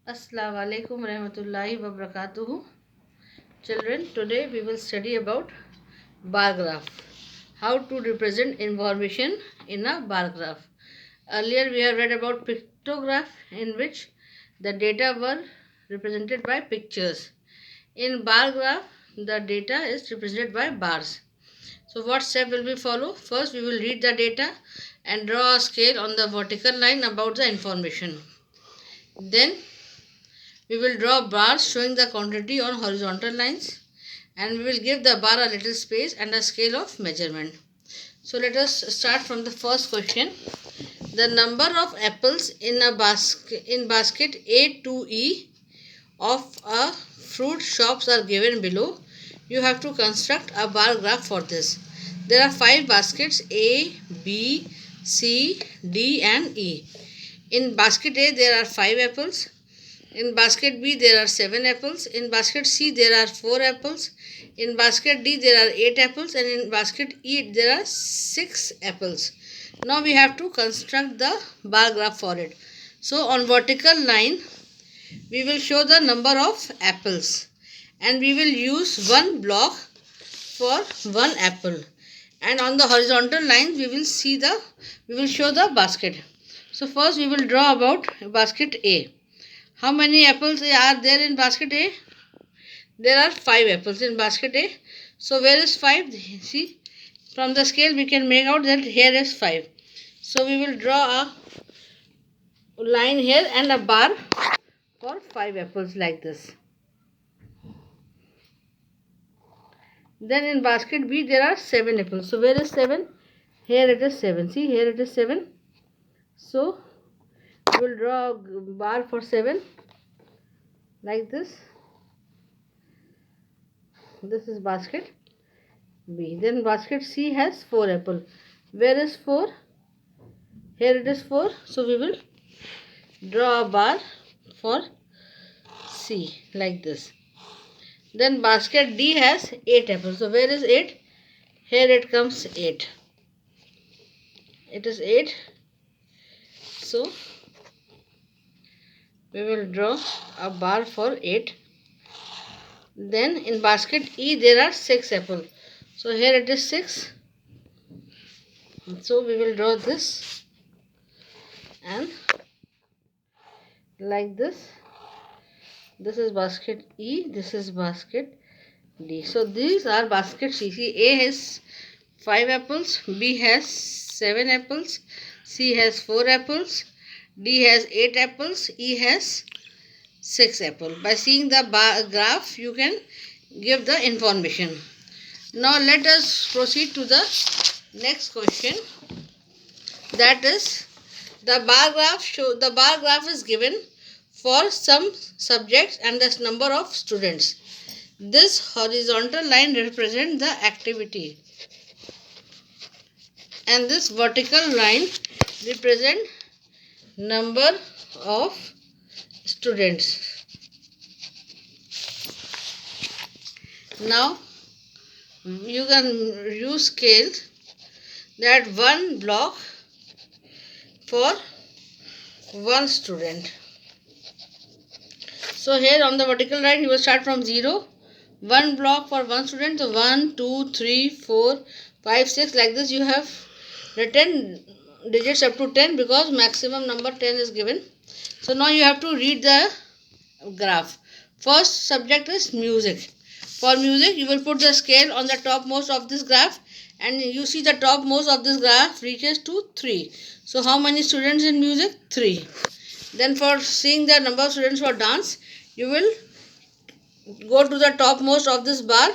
Assalamu alaikum rahmatullahi wa barakatuhu. Children, today we will study about bar graph. How to represent information in a bar graph. Earlier we have read about pictograph in which the data were represented by pictures. In bar graph, the data is represented by bars. So what step will we follow? First we will read the data and draw a scale on the vertical line about the information. Then we will draw bars showing the quantity on horizontal lines, and we will give the bar a little space and a scale of measurement. So let us start from the first question. The number of apples in a basket A to E of a fruit shops are given below. You have to construct a bar graph for this. There are 5 baskets A, B, C, D and E. In basket A there are 5 apples. In basket B, there are 7 apples. In basket C, there are 4 apples. In basket D, there are 8 apples. And in basket E, there are 6 apples. Now we have to construct the bar graph for it. So on vertical line, we will show the number of apples. And we will use one block for one apple. And on the horizontal line, we will show the basket. So first we will draw about basket A. How many apples are there in basket A? There are 5 apples in basket A. So where is 5? See, from the scale we can make out that here is 5. So we will draw a line here and a bar for 5 apples like this. Then in basket B there are 7 apples. So where is 7? Here it is 7. See, here it is 7. So we will draw a bar for 7 like this. This is basket B. Then basket C has 4 apple. Where is 4? Here it is 4. So we will draw a bar for C like this. Then basket D has 8 apples. So where is 8? Here it comes 8. It is 8. So we will draw a bar for 8. Then in basket E there are 6 apples. So here it is 6. So we will draw this and like this. This is basket E, this is basket D. So these are baskets. See, A has 5 apples, B has 7 apples, C has 4 apples, D has 8 apples, E has 6 apples. By seeing the graph, you can give the information. Now let us proceed to the next question. That is, the bar graph is given for some subjects and the number of students. This horizontal line represents the activity and this vertical line represents number of students. Now you can use scale that one block for one student. So here on the vertical line you will start from 0. One block for one student. So 1, 2, 3, 4, 5, 6 like this. You have written digits up to 10 because maximum number 10 is given. So now you have to read the graph. First subject is music. For music you will put the scale on the topmost of this graph and you see the topmost of this graph reaches to 3. So how many students in music? 3. Then for seeing the number of students for dance, you will go to the topmost of this bar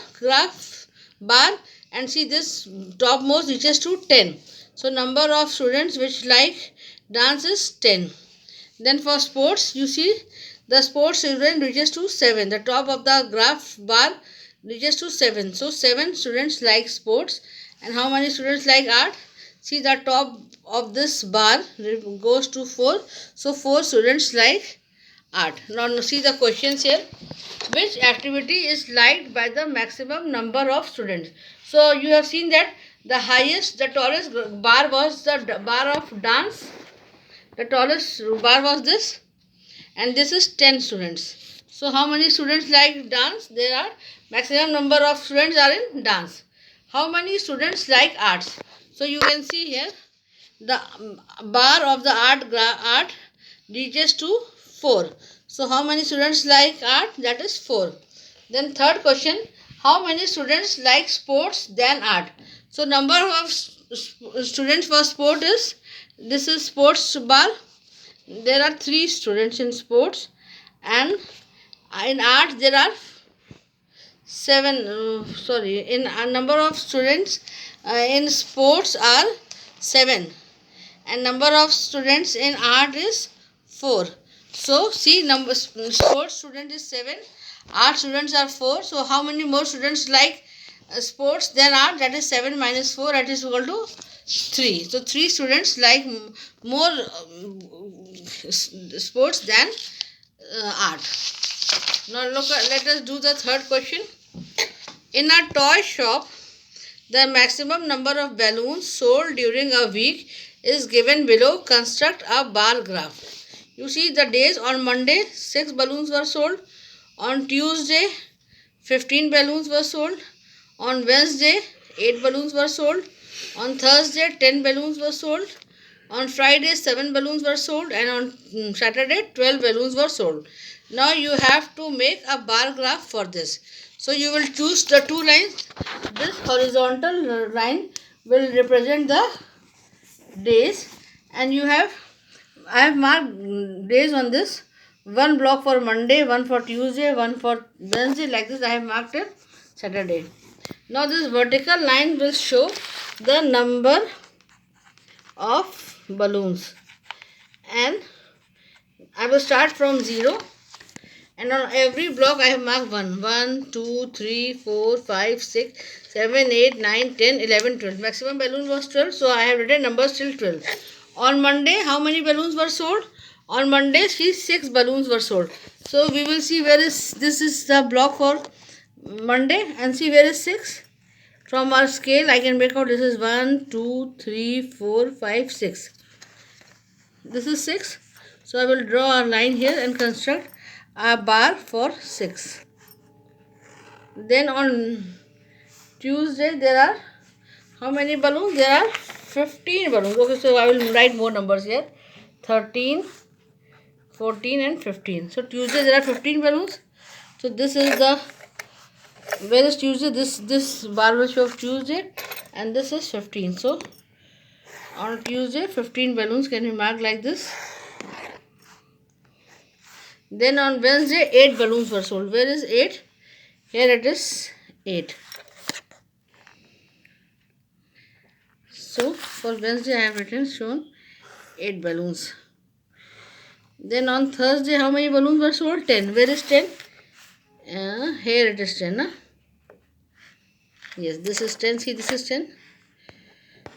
and see this topmost reaches to 10. So number of students which like dance is 10. Then for sports, you see the sports student reaches to 7. The top of the graph bar reaches to 7. So 7 students like sports. And how many students like art? See the top of this bar goes to 4. So 4 students like art. Now see the questions here. Which activity is liked by the maximum number of students? So you have seen that the tallest bar was the bar of dance. The tallest bar was this. and this is 10 students. So how many students like dance? There are maximum number of students are in dance. How many students like arts? So you can see here the bar of the art reaches to 4. So how many students like art? That is 4. Then third question, how many students like sports than art? So number of students for sport is, this is sports bar. There are 3 students in sports, and in art there are 7. In a number of students in sports are 7, and number of students in art is 4. So see, number sports student is 7, art students are 4. So how many more students like sports than art? That is 7 minus 4, that is equal to 3. So 3 students like more sports than art. Now let us do the third question. In a toy shop, the maximum number of balloons sold during a week is given below. Construct a bar graph. You see the days: on Monday 6 balloons were sold, on Tuesday 15 balloons were sold, on Wednesday 8 balloons were sold, on Thursday 10 balloons were sold, on Friday 7 balloons were sold, and on Saturday 12 balloons were sold. Now you have to make a bar graph for this. So you will choose the 2 lines. This horizontal line will represent the days, and I have marked days on this. 1 block for Monday, 1 for Tuesday, 1 for Wednesday. Like this I have marked it Saturday. Now this vertical line will show the number of balloons, and I will start from 0, and on every block I have marked 1, 2, 3, 4, 5, 6, 7, 8, 9, 10, 11, 12. Maximum balloon was 12, so I have written numbers till 12. On Monday, how many balloons were sold? On Monday, 6 balloons were sold. So we will see where is, this is the block for Monday, and see where is 6. From our scale, I can make out this is 1, 2, 3, 4, 5, 6. This is 6. So I will draw a line here and construct a bar for 6. Then on Tuesday there are how many balloons? There are 15 balloons. Okay, so I will write more numbers here. 13, 14 and 15. So Tuesday there are 15 balloons. So this is the, where is Tuesday? This bar will show Tuesday, and this is 15. So on Tuesday 15 balloons can be marked like this. Then on Wednesday 8 balloons were sold. Where is 8? Here it is 8. So for Wednesday I have shown 8 balloons. Then on Thursday how many balloons were sold? 10. Where is 10? Here it is 10. Nah? Yes, this is 10. See, this is 10.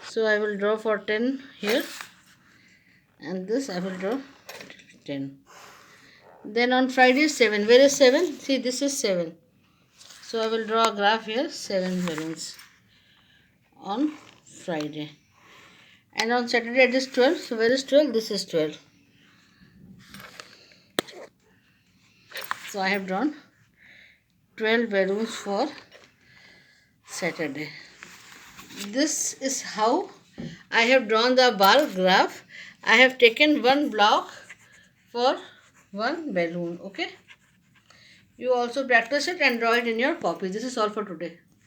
So I will draw for 10 here, and this I will draw 10. Then on Friday 7. Where is 7? See, this is 7. So I will draw a graph here, 7 balloons on Friday. And on Saturday it is 12. So where is 12? This is 12. So I have drawn 12 balloons for Saturday. This is how I have drawn the bar graph. I have taken 1 block for 1 balloon. Okay. You also practice it and draw it in your copy. This is all for today.